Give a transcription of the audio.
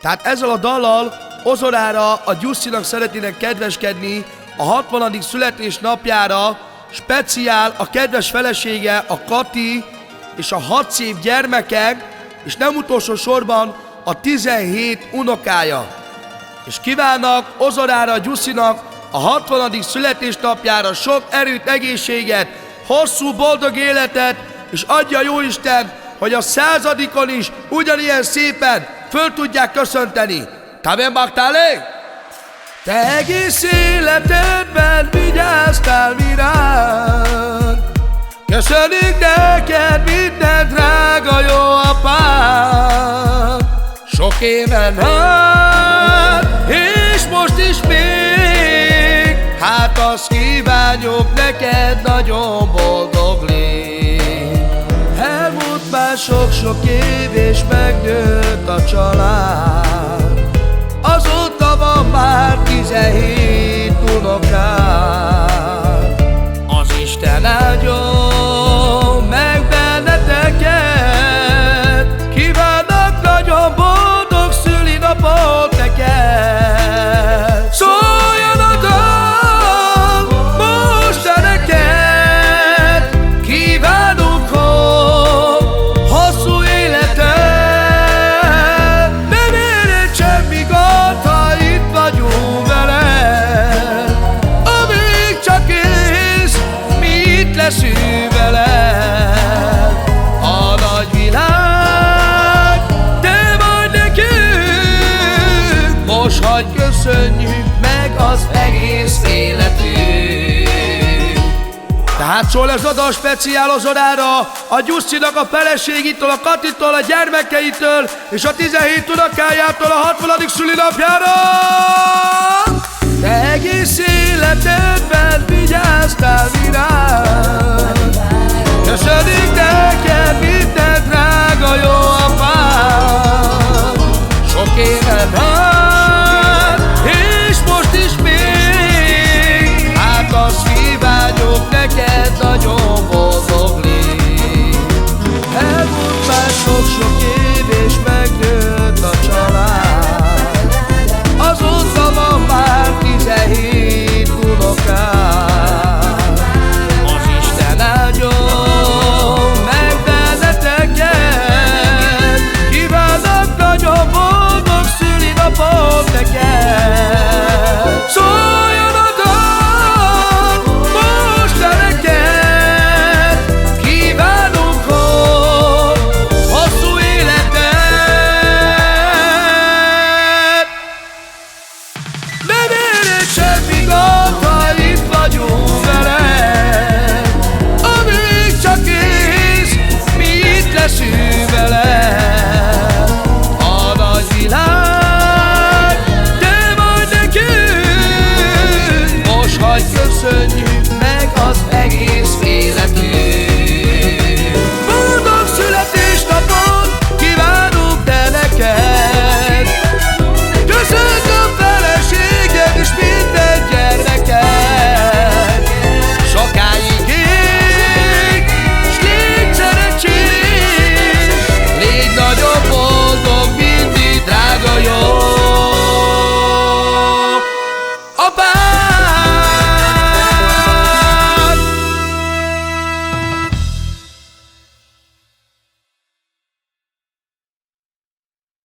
Tehát ezzel a dallal Ozorára a Gyusszinak szeretnének kedveskedni a 60. születésnapjára, speciál a kedves felesége, a Kati, és a 6 szép gyermeke, és nem utolsó sorban a 17 unokája. És kívánnak Ozorára, a Gyusszinak a 60. születésnapjára sok erőt, egészséget, hosszú, boldog életet, és adja Jóisten, hogy a 100. is ugyanilyen szépen föl tudják köszönteni. Te magtálé? Te egész életedben vigyáztál mi ránk. Köszönjük neked minden, drága jó apám. Sok éven át, és most is még, hát azt kívánjuk neked, nagyon boldog légy. Elmúlt már sok-sok év, és megnőtt a család. Azóta van már 17 unokád. Az Isten áldjon meg benneteket, kívánnak nagyon boldog szülinapot neked. Szóljon a dal most neked, kívánunk hosszú életet. Nem éred semmi gond, ha itt vagyunk veled. Amíg csak élsz, mi itt leszünk veled. A nagy világ, te vagy nekünk, most hadd köszönjük meg az egész életünk. Tehát szól ez a dal speciál Ozorára, a Gyusszinak a feleségitől, a Katitól, a gyermekeitől, és a 17 unokájától a 60. szülinapjára. Te egész életedben vigyáztál mi ránk. Köszönjük neked minden, drága jó apám.